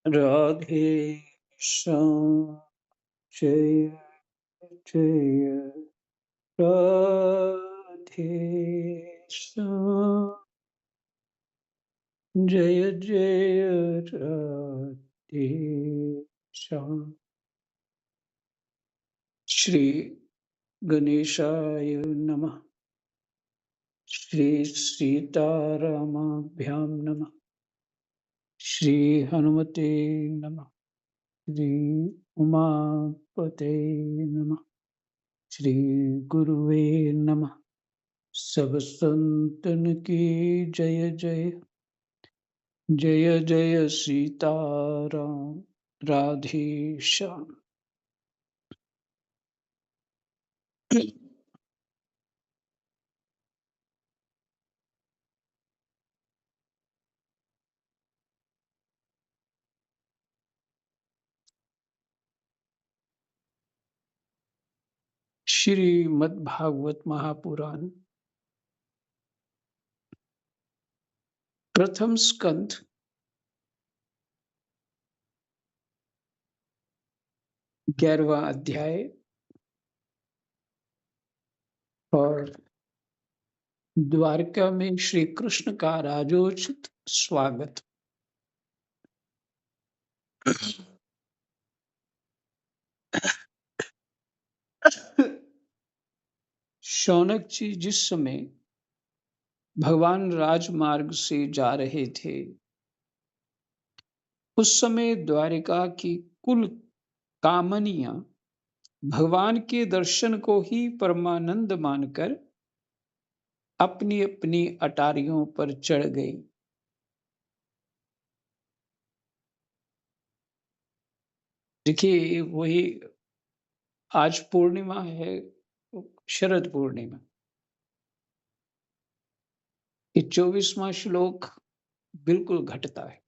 राधे श्याम जय जय राधे श्याम जय जय राधे श्याम। श्री गणेशाय नमः। श्री सीतारामाभ्यां नमः। श्री हनुमते नमः। श्री उमापते नमः। श्री गुरुवे नमः। सब संतन की जय जय। जय जय सीताराम। राधे श्याम। श्रीमद् भागवत महापुराण प्रथम स्कंध 11वां अध्याय और द्वारका में श्री कृष्ण का राजोचित स्वागत। शौनक जी जिस समय भगवान राजमार्ग से जा रहे थे, उस समय द्वारिका की कुल कामनियां भगवान के दर्शन को ही परमानंद मानकर अपनी अपनी अटारियों पर चढ़ गई। देखिए, वही आज पूर्णिमा है, शरद पूर्णिमा। ये 24वां श्लोक बिल्कुल घटता है।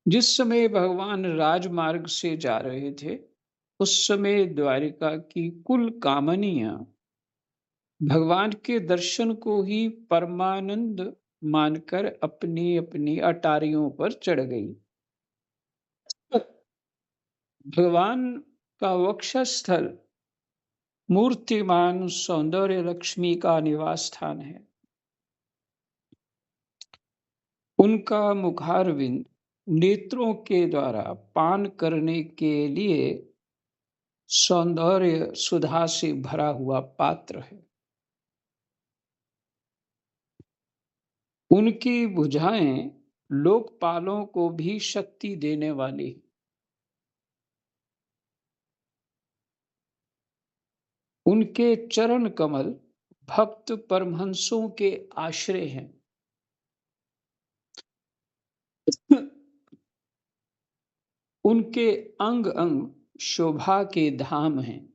जिस समय भगवान राजमार्ग से जा रहे थे, उस समय द्वारिका की कुल कामनियां भगवान के दर्शन को ही परमानंद मानकर अपनी अपनी अटारियों पर चढ़ गई। भगवान का वक्षस्थल मूर्तिमान सौंदर्य लक्ष्मी का निवास स्थान है। उनका मुखारविंद नेत्रों के द्वारा पान करने के लिए सौंदर्य सुधा से भरा हुआ पात्र है। उनकी भुजाएं लोकपालों को भी शक्ति देने वाली। उनके चरण कमल भक्त परमहंसों के आश्रय हैं। उनके अंग अंग शोभा के धाम हैं।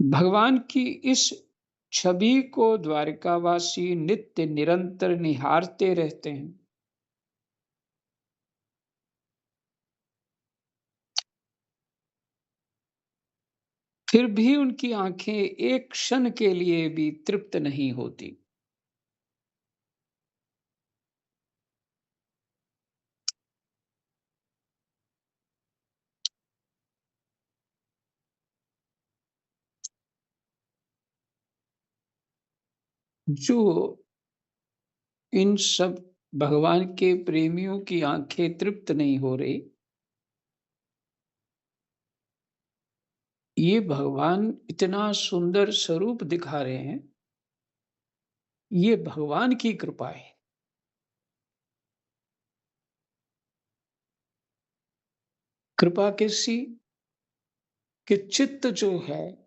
भगवान की इस छवि को द्वारकावासी नित्य निरंतर निहारते रहते हैं। फिर भी उनकी आंखें एक क्षण के लिए भी तृप्त नहीं होती। जो इन सब भगवान के प्रेमियों की आंखें तृप्त नहीं हो रही, ये भगवान इतना सुंदर स्वरूप दिखा रहे हैं, ये भगवान की कृपा है। कृपा कैसी कि चित्त जो है,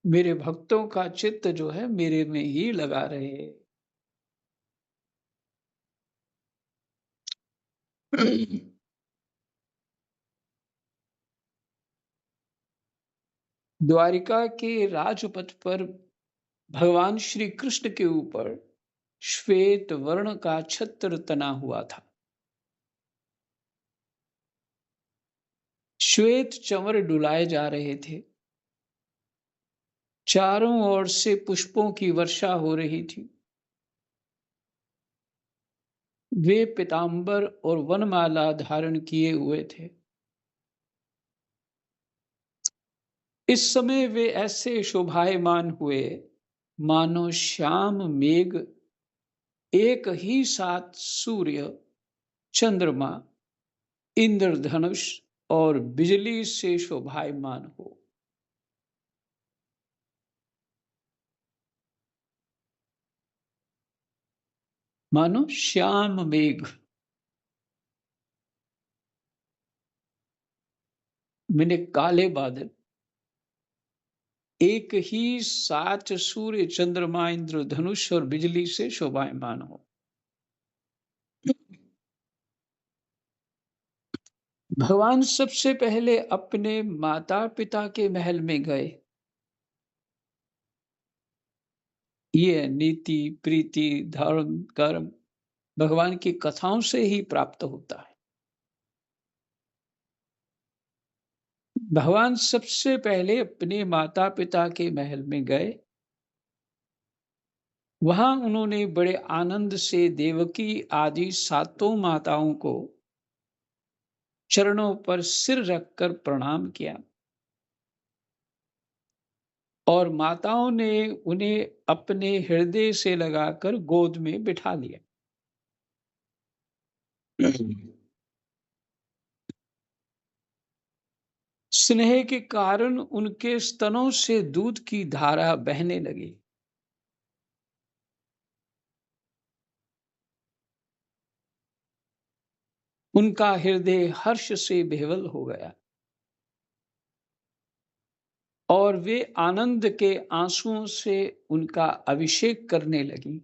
मेरे भक्तों का चित्त जो है मेरे में ही लगा रहे। द्वारिका के राजपथ पर भगवान श्री कृष्ण के ऊपर श्वेत वर्ण का छत्र तना हुआ था। श्वेत चंवर डुलाए जा रहे थे। चारों ओर से पुष्पों की वर्षा हो रही थी। वे पीताम्बर और वनमाला धारण किए हुए थे। इस समय वे ऐसे शोभायमान हुए, मानो श्याम मेघ एक ही साथ सूर्य, चंद्रमा, इंद्रधनुष और बिजली से शोभायमान हो। मानो श्याम मेघ, मैंने काले बादल एक ही साथ सूर्य, चंद्रमा, इंद्रधनुष और बिजली से शोभायमान हो। भगवान सबसे पहले अपने माता पिता के महल में गए। ये नीति, प्रीति, धर्म, कर्म भगवान की कथाओं से ही प्राप्त होता है। भगवान सबसे पहले अपने माता पिता के महल में गए। वहां उन्होंने बड़े आनंद से देवकी आदि सातों माताओं को चरणों पर सिर रखकर प्रणाम किया और माताओं ने उन्हें अपने हृदय से लगाकर गोद में बिठा लिया। स्नेह के कारण उनके स्तनों से दूध की धारा बहने लगी। उनका हृदय हर्ष से विह्वल हो गया और वे आनंद के आंसुओं से उनका अभिषेक करने लगी।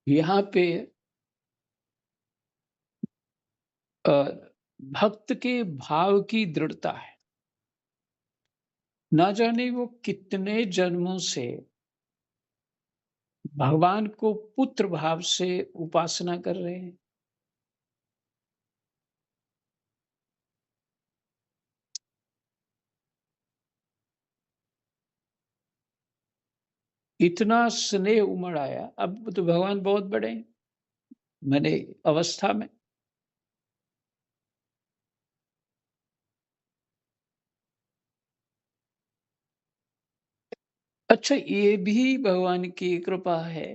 यहाँ पे अ, भक्त के भाव की दृढ़ता है। ना जाने वो कितने जन्मों से भगवान को पुत्र भाव से उपासना कर रहे हैं। इतना स्नेह उमड़ आया। अब तो भगवान बहुत बड़े हैं, मैंने अवस्था में। अच्छा, ये भी भगवान की कृपा है।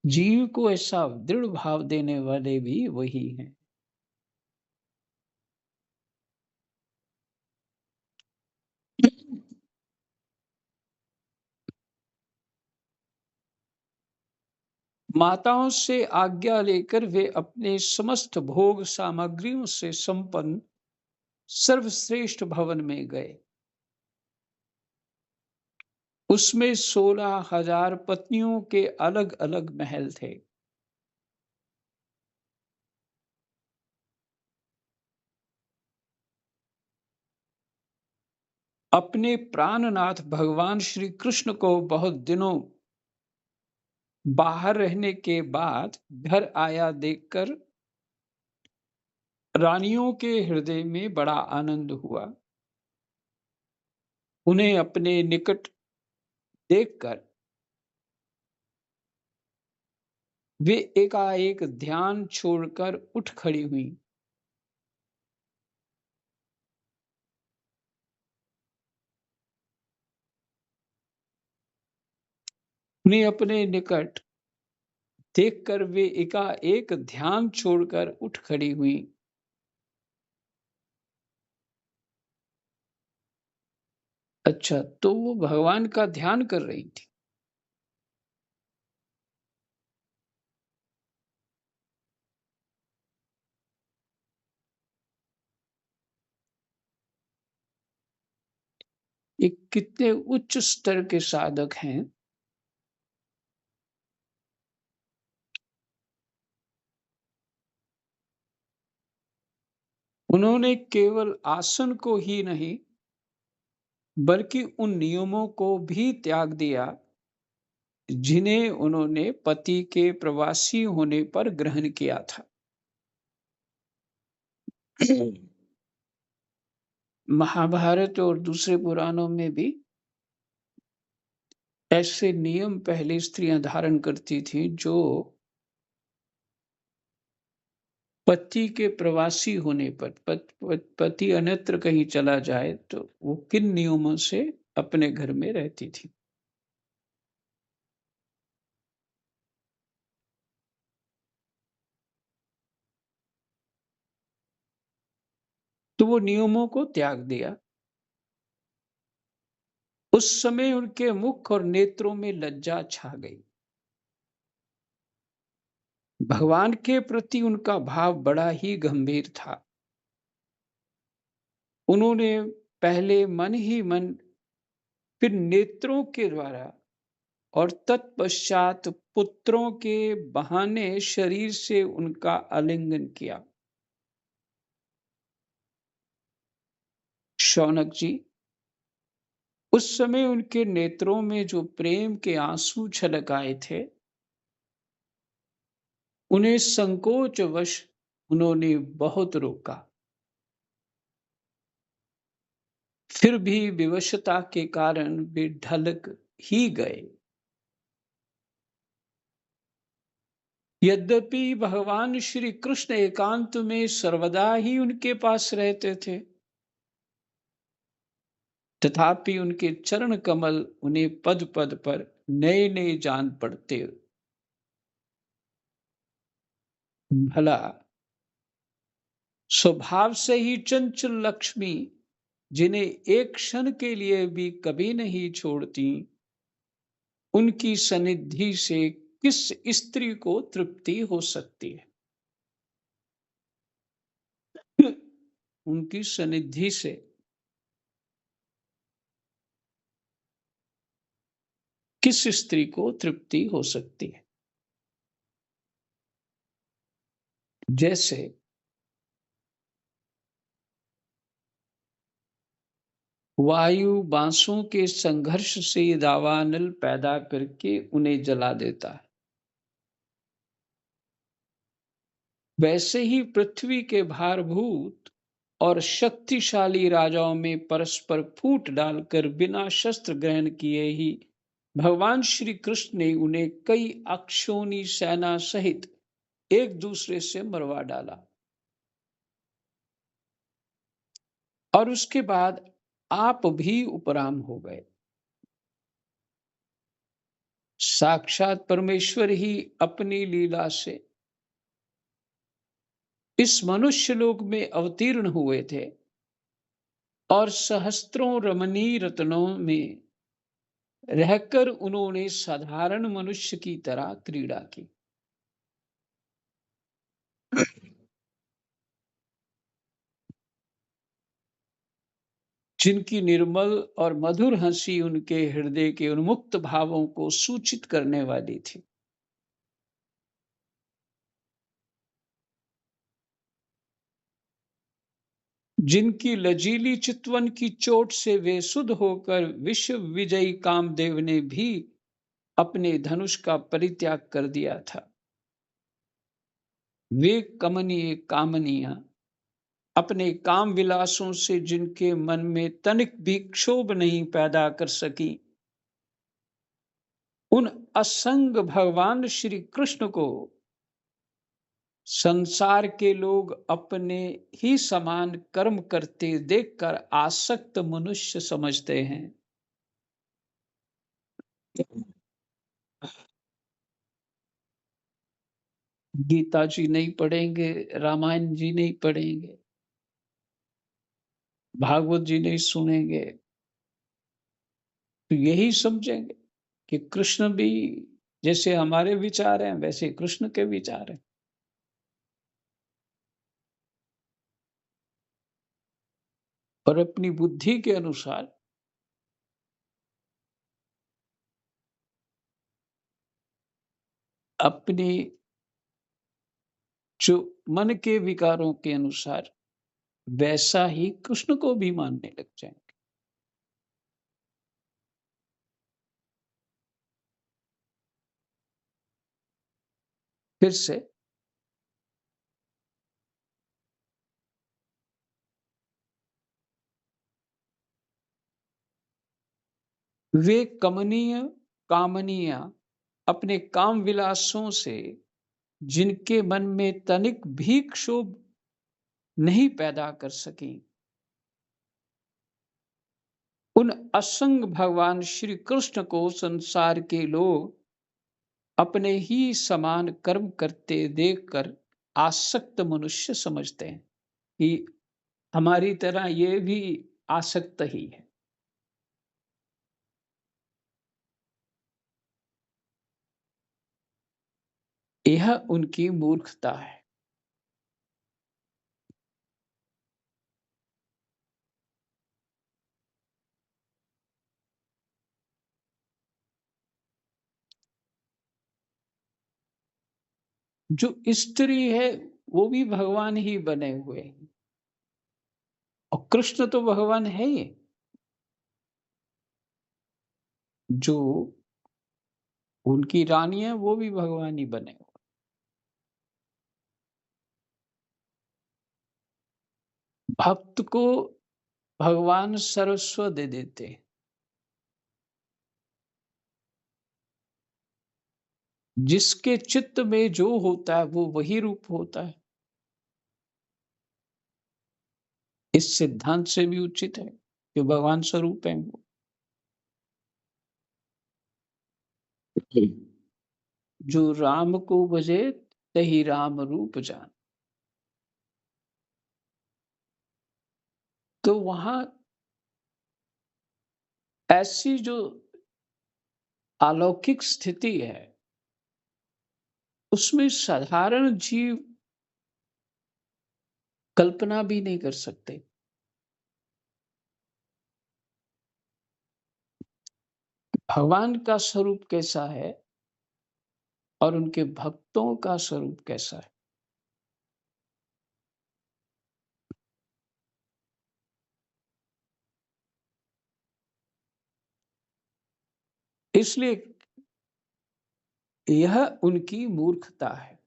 जीव को ऐसा दृढ़ भाव देने वाले भी वही हैं। माताओं से आज्ञा लेकर वे अपने समस्त भोग सामग्रियों से संपन्न सर्वश्रेष्ठ भवन में गए। उसमें 16,000 पत्नियों के अलग अलग महल थे। अपने प्राणनाथ भगवान श्री कृष्ण को बहुत दिनों बाहर रहने के बाद घर आया देखकर रानियों के हृदय में बड़ा आनंद हुआ। उन्हें अपने निकट देखकर वे एकाएक ध्यान छोड़कर उठ खड़ी हुई। उन्हें अपने निकट देखकर वे एकाएक ध्यान छोड़कर उठ खड़ी हुई। अच्छा, तो वो भगवान का ध्यान कर रही थी। ये कितने उच्च स्तर के साधक हैं। उन्होंने केवल आसन को ही नहीं, बल्कि उन नियमों को भी त्याग दिया जिन्हें उन्होंने पति के प्रवासी होने पर ग्रहण किया था। महाभारत और दूसरे पुराणों में भी ऐसे नियम पहले स्त्रियां धारण करती थी जो पति के प्रवासी होने पर पति अन्यत्र कहीं चला जाए तो वो किन नियमों से अपने घर में रहती थी। तो वो नियमों को त्याग दिया। उस समय उनके मुख और नेत्रों में लज्जा छा गई। भगवान के प्रति उनका भाव बड़ा ही गंभीर था। उन्होंने पहले मन ही मन, फिर नेत्रों के द्वारा और तत्पश्चात पुत्रों के बहाने शरीर से उनका आलिंगन किया। शौनक जी, उस समय उनके नेत्रों में जो प्रेम के आंसू छलक आए थे, उन्हें संकोचवश उन्होंने बहुत रोका। फिर भी विवशता के कारण वे ढलक ही गए। यद्यपि भगवान श्री कृष्ण एकांत में सर्वदा ही उनके पास रहते थे, तथापि उनके चरण कमल उन्हें पद पद पर नए नए जान पड़ते। भला स्वभाव से ही चंचल लक्ष्मी, जिन्हें एक क्षण के लिए भी कभी नहीं छोड़ती, उनकी सनिधि से किस स्त्री को तृप्ति हो सकती है। उनकी सनिधि से किस स्त्री को तृप्ति हो सकती है। जैसे वायु बांसों के संघर्ष से दावानल पैदा करके उन्हें जला देता है, वैसे ही पृथ्वी के भारभूत और शक्तिशाली राजाओं में परस्पर फूट डालकर बिना शस्त्र ग्रहण किए ही भगवान श्री कृष्ण ने उन्हें कई अक्षोणी सेना सहित एक दूसरे से मरवा डाला। और उसके बाद आप भी उपराम हो गए। साक्षात परमेश्वर ही अपनी लीला से इस मनुष्य लोक में अवतीर्ण हुए थे और सहस्त्रों रमणीय रत्नों में रहकर उन्होंने साधारण मनुष्य की तरह क्रीड़ा की। जिनकी निर्मल और मधुर हंसी उनके हृदय के उन्मुक्त भावों को सूचित करने वाली थी। जिनकी लजीली चितवन की चोट से वे शुद्ध होकर विश्व विजयी कामदेव ने भी अपने धनुष का परित्याग कर दिया था। वे कमनीय कामनिया अपने काम विलासों से जिनके मन में तनिक भी क्षोभ नहीं पैदा कर सकी, उन असंग भगवान श्री कृष्ण को संसार के लोग अपने ही समान कर्म करते देखकर आसक्त मनुष्य समझते हैं। गीता जी नहीं पढ़ेंगे, रामायण जी नहीं पढ़ेंगे, भागवत जी नहीं सुनेंगे, तो यही समझेंगे कि कृष्ण भी जैसे हमारे विचार हैं वैसे कृष्ण के विचार हैं। और अपनी बुद्धि के अनुसार अपनी जो मन के विकारों के अनुसार वैसा ही कृष्ण को भी मानने लग जाएंगे। फिर से वे कमनीय कामनीय अपने काम विलासों से जिनके मन में तनिक भी क्षोभ नहीं पैदा कर सकी, उन असंग भगवान श्री कृष्ण को संसार के लोग अपने ही समान कर्म करते देखकर आसक्त मनुष्य समझते हैं कि हमारी तरह ये भी आसक्त ही है। यह उनकी मूर्खता है। जो स्त्री है वो भी भगवान ही बने हुए हैं और कृष्ण तो भगवान है ही। जो उनकी रानी है वो भी भगवान ही बने हुए। भक्त को भगवान सर्वस्व दे देते हैं। जिसके चित्त में जो होता है वो वही रूप होता है। इस सिद्धांत से भी उचित है कि भगवान स्वरूप है वो। जो राम को भजे तही राम रूप जान। तो वहां ऐसी जो अलौकिक स्थिति है उसमें साधारण जीव कल्पना भी नहीं कर सकते। भगवान का स्वरूप कैसा है और उनके भक्तों का स्वरूप कैसा है। इसलिए यह उनकी मूर्खता है।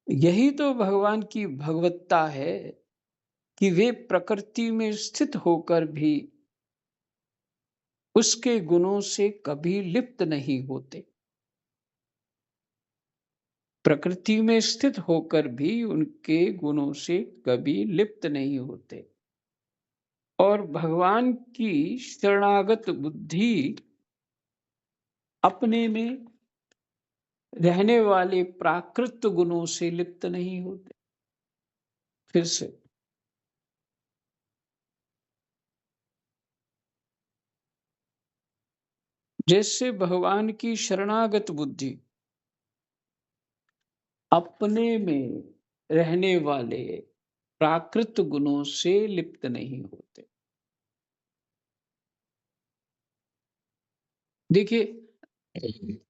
यही तो भगवान की भगवत्ता है कि वे प्रकृति में स्थित होकर भी उसके गुणों से कभी लिप्त नहीं होते। प्रकृति में स्थित होकर भी उनके गुणों से कभी लिप्त नहीं होते और भगवान की शरणागत बुद्धि अपने में रहने वाले प्राकृत गुणों से लिप्त नहीं होते। फिर से जैसे भगवान की शरणागत बुद्धि अपने में रहने वाले प्राकृत गुणों से लिप्त नहीं होते। देखिए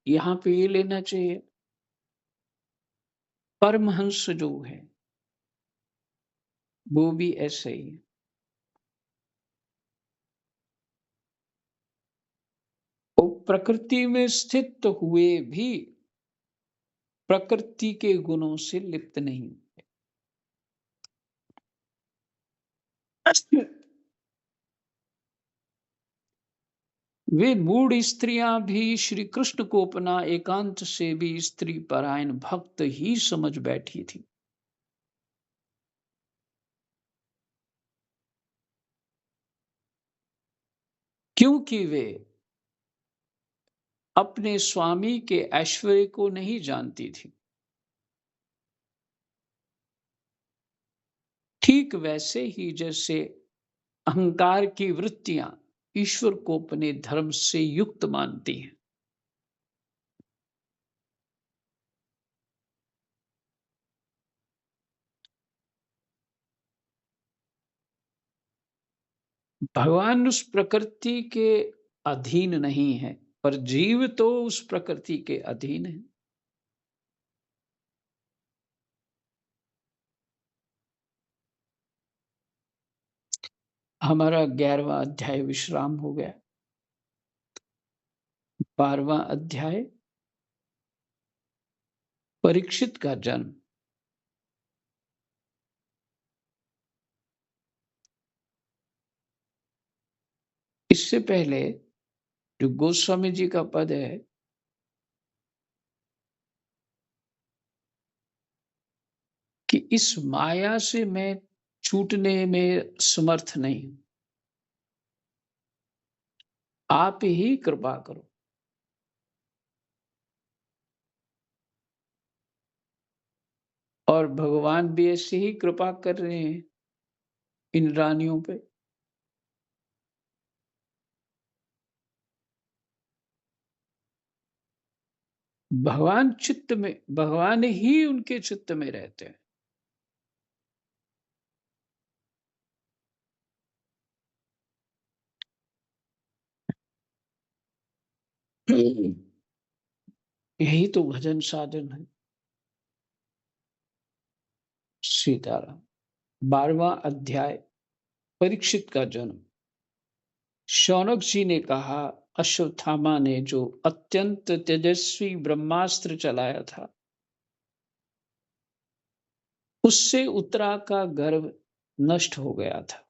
यहाँ पे ये लेना चाहिए परमहंस जो है वो भी ऐसे ही है। वो प्रकृति में स्थित हुए भी प्रकृति के गुणों से लिप्त नहीं। वे मूढ़ स्त्रियां भी श्री कृष्ण को अपना एकांत से भी स्त्री परायण भक्त ही समझ बैठी थी। क्योंकि वे अपने स्वामी के ऐश्वर्य को नहीं जानती थी। ठीक वैसे ही जैसे अहंकार की वृत्तियां ईश्वर को अपने धर्म से युक्त मानती हैं। भगवान उस प्रकृति के अधीन नहीं है पर जीव तो उस प्रकृति के अधीन है। हमारा 11वां अध्याय विश्राम हो गया। 12वां अध्याय परीक्षित का जन्म। इससे पहले जो गोस्वामी जी का पद है, कि इस माया से मैं छूटने में समर्थ नहीं हूं, आप ही कृपा करो। और भगवान भी ऐसे ही कृपा कर रहे हैं इन रानियों पे। भगवान ही उनके चित्त में रहते हैं। यही तो भजन साधन है। सीताराम। 12वां अध्याय, परीक्षित का जन्म। शौनक जी ने कहा, अश्वत्थामा ने जो अत्यंत तेजस्वी ब्रह्मास्त्र चलाया था, उससे उत्तरा का गर्भ नष्ट हो गया था।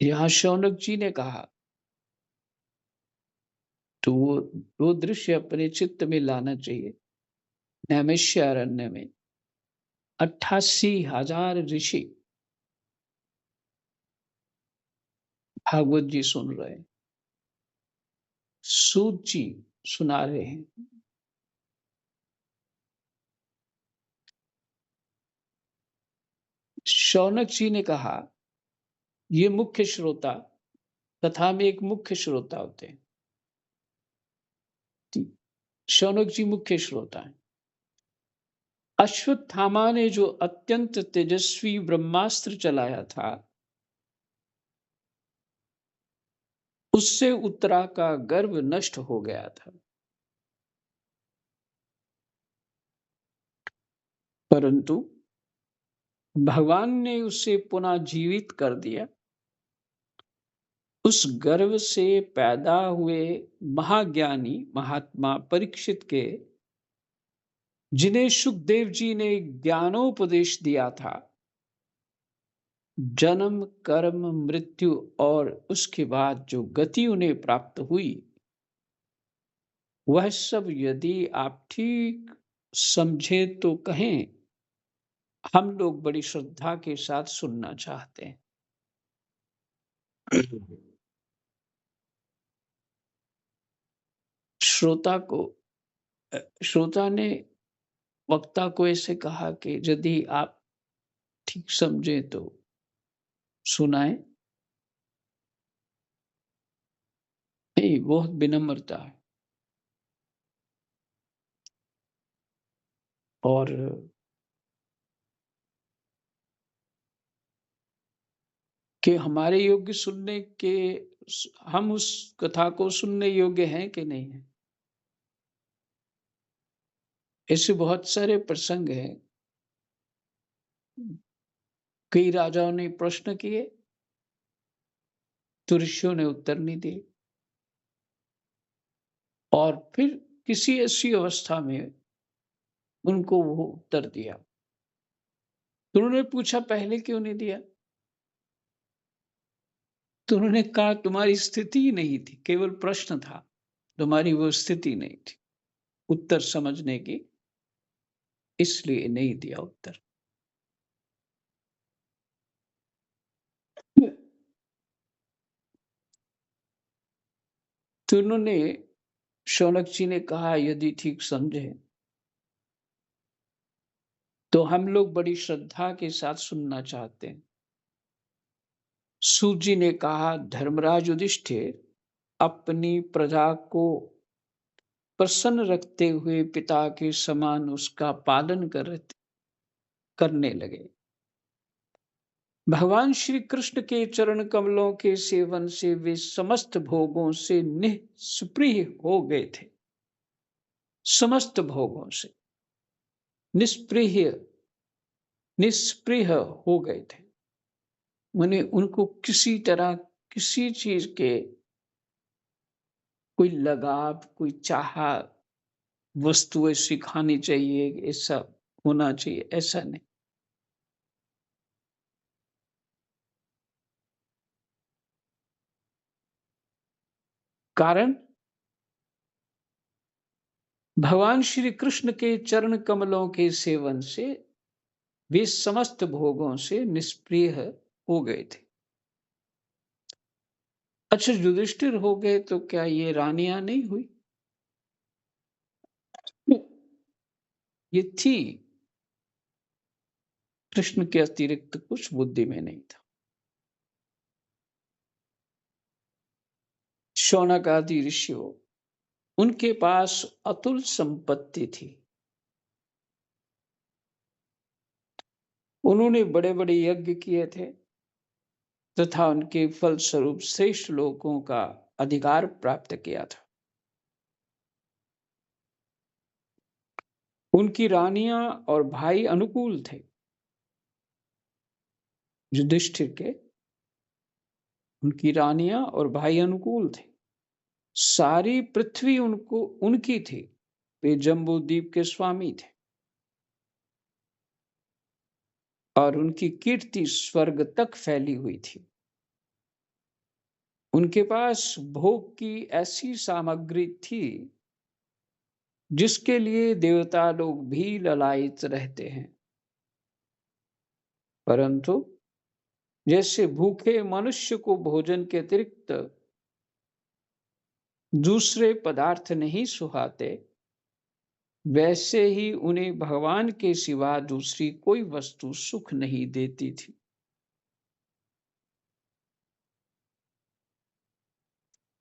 यहाँ शौनक जी ने कहा, तो वो दृश्य अपने चित्त में लाना चाहिए। नैमिषारण्य में 88,000 ऋषि भागवत जी सुन रहे हैं, सूत जी सुना रहे हैं। शौनक जी ने कहा, ये मुख्य श्रोता, कथा में एक मुख्य श्रोता होते हैं। शौनक जी मुख्य श्रोता हैं। अश्वत्थामा ने जो अत्यंत तेजस्वी ब्रह्मास्त्र चलाया था, उससे उत्तरा का गर्भ नष्ट हो गया था। परंतु भगवान ने उसे पुनः जीवित कर दिया। उस गर्भ से पैदा हुए महाज्ञानी महात्मा परीक्षित के, जिन्हें सुखदेव जी ने ज्ञानोपदेश दिया था, जन्म कर्म मृत्यु और उसके बाद जो गति उन्हें प्राप्त हुई, वह सब यदि आप ठीक समझे तो कहें, हम लोग बड़ी श्रद्धा के साथ सुनना चाहते हैं। श्रोता को श्रोता ने वक्ता को ऐसे कहा कि यदि आप ठीक समझे तो सुनाए। नहीं, बहुत विनम्रता है। और कि हमारे योग्य सुनने के, हम उस कथा को सुनने योग्य हैं कि नहीं है। ऐसे बहुत सारे प्रसंग हैं। कई राजाओं ने प्रश्न किए तो ऋषियों ने उत्तर नहीं दिए, और फिर किसी ऐसी अवस्था में उनको वो उत्तर दिया तो उन्होंने पूछा, पहले क्यों नहीं दिया? तो उन्होंने कहा, तुम्हारी स्थिति ही नहीं थी, केवल प्रश्न था, तुम्हारी वो स्थिति नहीं थी उत्तर समझने की, इसलिए नहीं दिया उत्तर। तो उन्होंने, शौनक जी ने कहा, यदि ठीक समझे तो हम लोग बड़ी श्रद्धा के साथ सुनना चाहते हैं। सूत जी ने कहा, धर्मराज युधिष्ठिर अपनी प्रजा को प्रसन्न रखते हुए पिता के समान उसका पालन करने लगे। भगवान श्री कृष्ण के चरण कमलों के सेवन से वे समस्त भोगों से निस्पृह हो गए थे। समस्त भोगों से निस्पृह निस्पृह हो गए थे। माने उनको किसी तरह किसी चीज के कोई लगाव, कोई चाह वस्तु ऐसी खानी चाहिए, ऐसा होना चाहिए, ऐसा नहीं। कारण भगवान श्री कृष्ण के चरण कमलों के सेवन से वे समस्त भोगों से निष्प्रिय हो गए थे। अच्छा, युधिष्ठिर हो गए तो क्या ये रानियां नहीं हुई? ये थी, कृष्ण के अतिरिक्त कुछ बुद्धि में नहीं था। शौनक आदि ऋषियों, उनके पास अतुल संपत्ति थी। उन्होंने बड़े बड़े यज्ञ किए थे तथा उनके फलस्वरूप श्रेष्ठ लोगों का अधिकार प्राप्त किया था। उनकी रानियां और भाई अनुकूल थे युधिष्ठिर के। उनकी रानियां और भाई अनुकूल थे। सारी पृथ्वी उनको उनकी थी। वे जम्बूद्वीप के स्वामी थे और उनकी कीर्ति स्वर्ग तक फैली हुई थी। उनके पास भोग की ऐसी सामग्री थी जिसके लिए देवता लोग भी ललायित रहते हैं, परंतु जैसे भूखे मनुष्य को भोजन के अतिरिक्त दूसरे पदार्थ नहीं सुहाते, वैसे ही उन्हें भगवान के सिवा दूसरी कोई वस्तु सुख नहीं देती थी।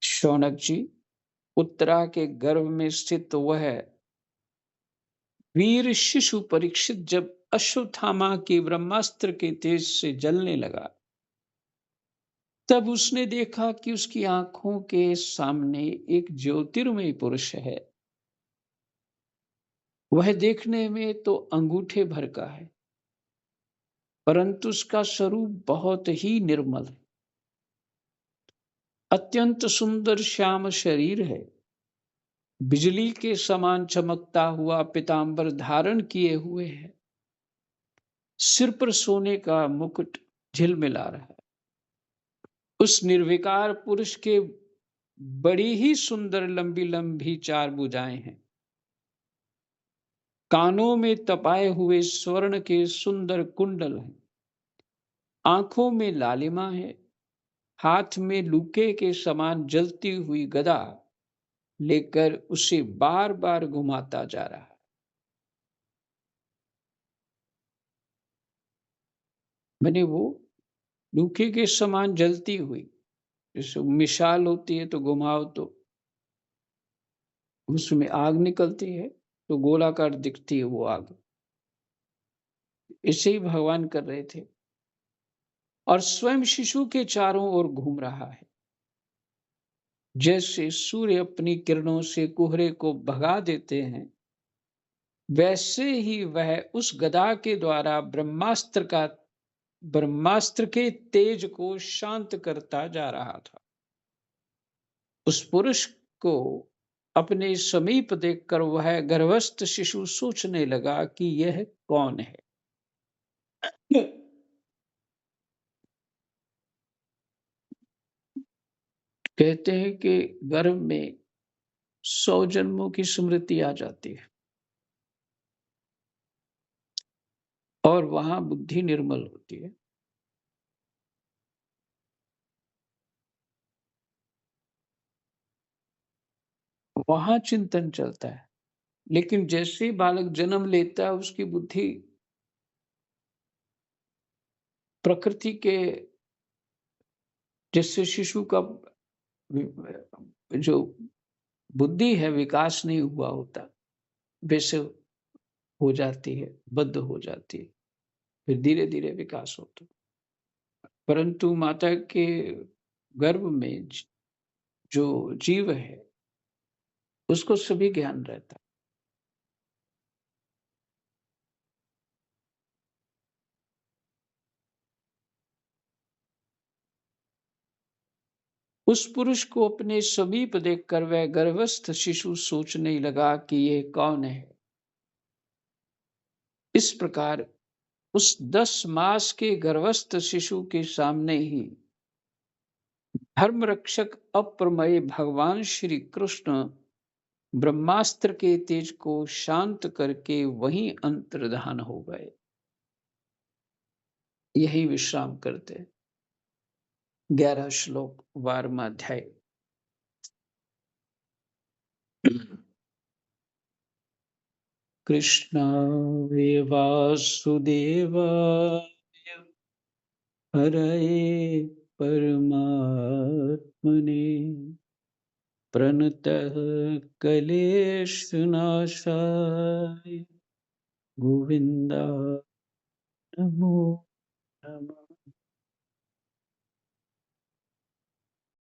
शौनक जी, उत्तरा के गर्भ में स्थित वह वीर शिशु परीक्षित जब अश्वत्थामा के ब्रह्मास्त्र के तेज से जलने लगा, तब उसने देखा कि उसकी आंखों के सामने एक ज्योतिर्मय पुरुष है। वह देखने में तो अंगूठे भर का है, परंतु उसका स्वरूप बहुत ही निर्मल है। अत्यंत सुंदर श्याम शरीर है। बिजली के समान चमकता हुआ पीतांबर धारण किए हुए है। सिर पर सोने का मुकुट झिलमिला रहा है। उस निर्विकार पुरुष के बड़ी ही सुंदर लंबी लंबी चार भुजाएं हैं। कानों में तपाए हुए स्वर्ण के सुंदर कुंडल हैं। आंखों में लालिमा है। हाथ में लूके के समान जलती हुई गदा लेकर उसे बार बार घुमाता जा रहा है। मैंने वो लूके के समान जलती हुई, जैसे मिसाल होती है तो घुमाओ तो उसमें आग निकलती है, तो गोलाकार दिखती है वो आग। इसे ही भगवान कर रहे थे और स्वयं शिशु के चारों ओर घूम रहा है। जैसे सूर्य अपनी किरणों से कोहरे को भगा देते हैं, वैसे ही वह उस गदा के द्वारा ब्रह्मास्त्र के तेज को शांत करता जा रहा था। उस पुरुष को अपने समीप देखकर वह गर्भस्थ शिशु सोचने लगा कि यह कौन है। कहते हैं कि गर्भ में 100 जन्मों की स्मृति आ जाती है और वहां बुद्धि निर्मल होती है। वहां चिंतन चलता है। लेकिन जैसे ही बालक जन्म लेता है, उसकी बुद्धि प्रकृति के, जिससे शिशु का जो बुद्धि है विकास नहीं हुआ होता, वैसे हो जाती है, बद्ध हो जाती है। फिर धीरे धीरे विकास होता है। परंतु माता के गर्भ में जो जीव है, उसको सभी ज्ञान रहता है। उस पुरुष को अपने समीप देखकर वह गर्भस्थ शिशु सोचने लगा कि ये कौन है। इस प्रकार उस 10 मास के गर्भस्थ शिशु के सामने ही धर्म रक्षक अप्रमेय भगवान श्री कृष्ण ब्रह्मास्त्र के तेज को शांत करके वहीं अंतर्धान हो गए। यही विश्राम करते। 11 श्लोक 12वां अध्याय। कृष्णाय वासुदेवाय हरये परमात्मने प्रणतः क्लेशनाशाय गोविन्दाय नमो नमः।